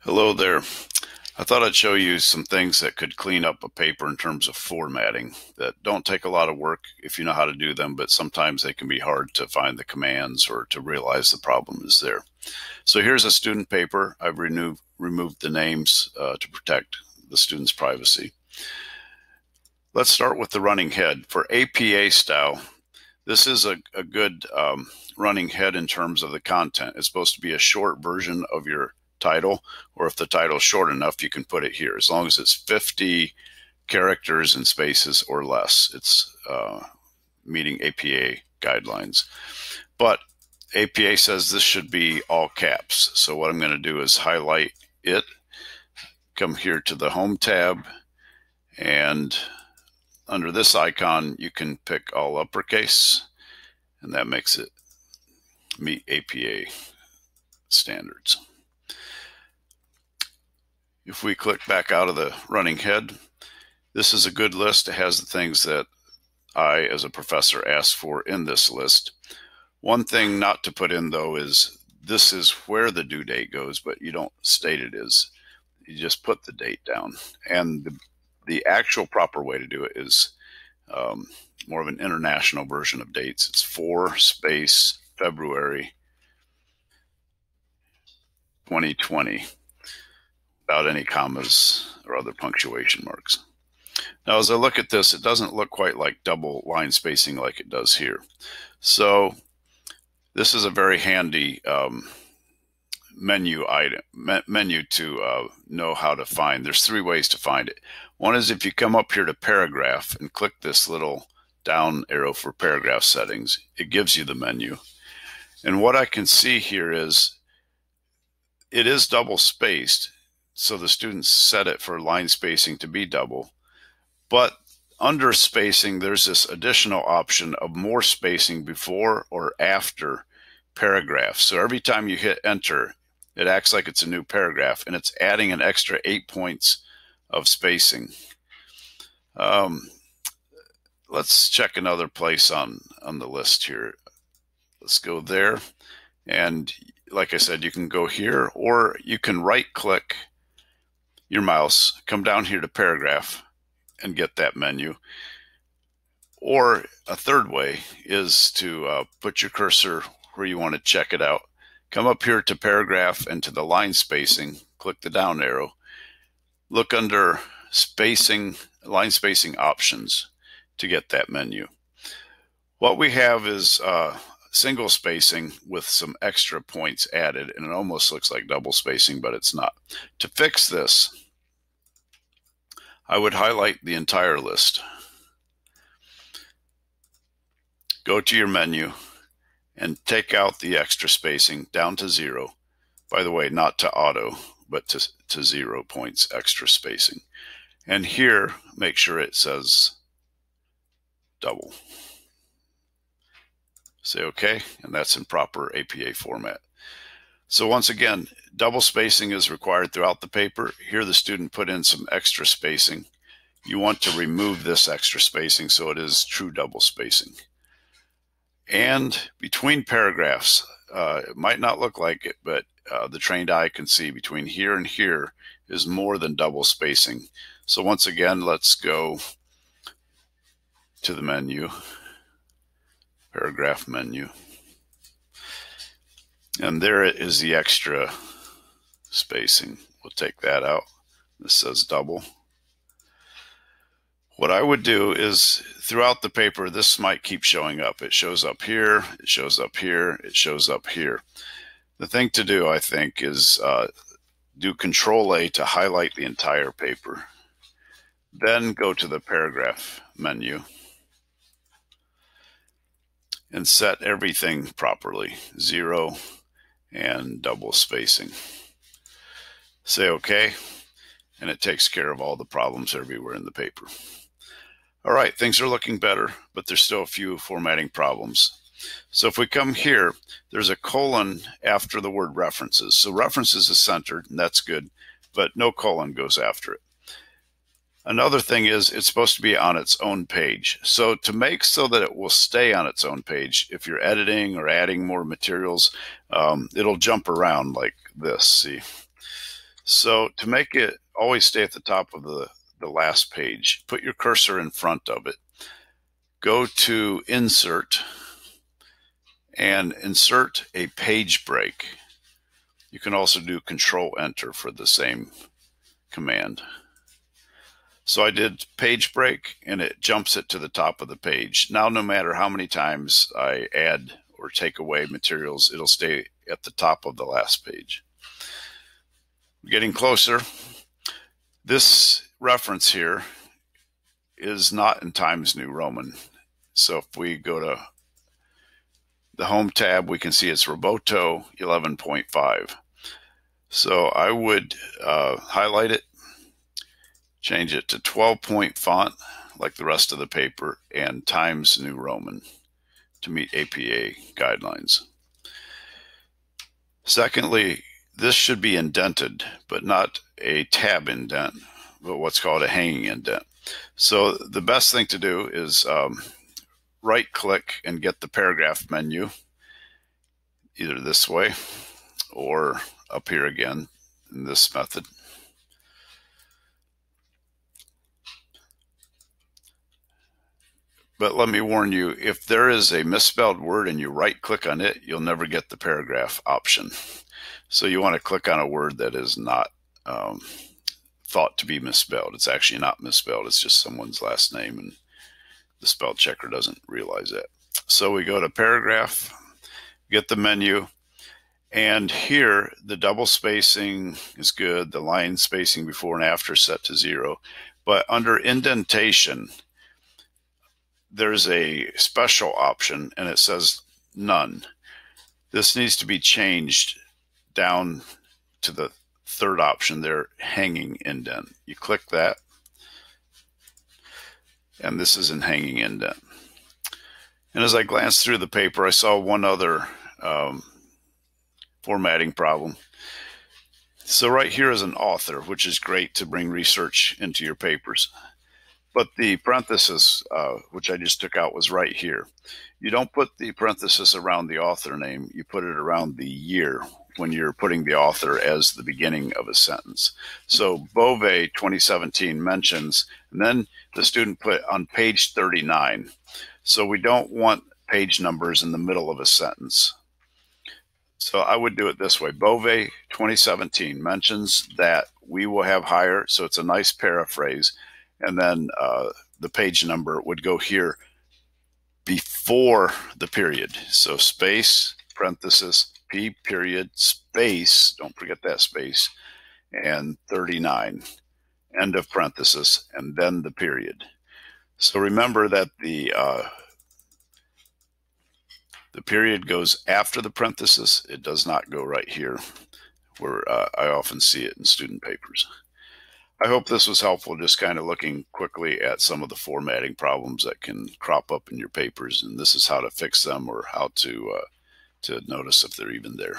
Hello there. I thought I'd show you some things that could clean up a paper in terms of formatting that don't take a lot of work if you know how to do them, but sometimes they can be hard to find the commands or to realize the problem is there. So here's a student paper. I've removed the names to protect the student's privacy. Let's start with the running head. For APA style, this is a good running head in terms of the content. It's supposed to be a short version of your title, or if the title is short enough, you can put it here. As long as it's 50 characters and spaces or less, it's meeting APA guidelines. But APA says this should be all caps. So what I'm going to do is highlight it, come here to the Home tab, and under this icon, you can pick all uppercase, and that makes it meet APA standards. If we click back out of the running head, this is a good list. It has the things that I, as a professor, asked for in this list. One thing not to put in, though, is this is where the due date goes, but you don't state it is. You just put the date down. And the actual proper way to do it is more of an international version of dates. It's 4 space February 2020 without any commas or other punctuation marks. Now, as I look at this, it doesn't look quite like double line spacing like it does here. So this is a very handy menu to know how to find. There's 3 ways to find it. One is if you come up here to paragraph and click this little down arrow for paragraph settings, it gives you the menu. And what I can see here is it is double spaced, so the students set it for line spacing to be double. But under spacing, there's this additional option of more spacing before or after paragraph. So every time you hit enter, it acts like it's a new paragraph, and it's adding an extra 8 points of spacing. Let's check another place on the list here. Let's go there. And like I said, you can go here, or you can right click your mouse, come down here to paragraph, and get that menu. Or a third way is to put your cursor where you want to check it out. Come up here to paragraph and to the line spacing, click the down arrow, look under spacing, line spacing options to get that menu. What we have is single spacing with some extra points added, and it almost looks like double spacing, but it's not. To fix this, I would highlight the entire list. Go to your menu and take out the extra spacing down to 0. By the way, not to auto, but to 0 points extra spacing. And here, make sure it says double. Say OK, and that's in proper APA format. So once again, double spacing is required throughout the paper. Here the student put in some extra spacing. You want to remove this extra spacing so it is true double spacing. And between paragraphs, it might not look like it, but the trained eye can see between here and here is more than double spacing. So once again, let's go to the menu, paragraph menu. And there it is, the extra spacing. We'll take that out. This says double. What I would do is throughout the paper, this might keep showing up. It shows up here, it shows up here, it shows up here. The thing to do, I think, is do Control-A to highlight the entire paper. Then go to the paragraph menu and set everything properly, 0 and double spacing. Say OK, and it takes care of all the problems everywhere in the paper. All right, things are looking better, but there's still a few formatting problems. So if we come here, there's a colon after the word references. So references is centered, and that's good, but no colon goes after it. Another thing is it's supposed to be on its own page. So to make so that it will stay on its own page, if you're editing or adding more materials, it'll jump around like this, see? So to make it always stay at the top of the last page, put your cursor in front of it. Go to Insert and insert a page break. You can also do Control Enter for the same command. So I did page break and it jumps it to the top of the page. Now no matter how many times I add or take away materials, it'll stay at the top of the last page. Getting closer. This reference here is not in Times New Roman. So if we go to the Home tab, we can see it's Roboto 11.5. So I would highlight it, change it to 12-point font like the rest of the paper, and Times New Roman to meet APA guidelines. Secondly, this should be indented, but not a tab indent, but what's called a hanging indent. So the best thing to do is right-click and get the paragraph menu, either this way or up here again in this method. But let me warn you, if there is a misspelled word and you right-click on it, you'll never get the paragraph option. So you want to click on a word that is not thought to be misspelled. It's actually not misspelled. It's just someone's last name, and the spell checker doesn't realize that. So we go to paragraph, get the menu, and here the double spacing is good. The line spacing before and after set to 0. But under indentation, there's a special option and it says none. This needs to be changed down to the third option there, hanging indent. You click that, and this is in hanging indent. And as I glanced through the paper, I saw one other formatting problem. So right here is an author, which is great to bring research into your papers. But the parenthesis, which I just took out, was right here. You don't put the parenthesis around the author name. You put it around the year when you're putting the author as the beginning of a sentence. So Bove 2017 mentions, and then the student put on page 39. So we don't want page numbers in the middle of a sentence. So I would do it this way. Bove 2017 mentions that we will have higher, so it's a nice paraphrase. And then the page number would go here before the period. So space, parenthesis, P period, space, don't forget that space, and 39, end of parenthesis, and then the period. So remember that the period goes after the parenthesis. It does not go right here, where I often see it in student papers. I hope this was helpful, just kind of looking quickly at some of the formatting problems that can crop up in your papers, and this is how to fix them or how to notice if they're even there.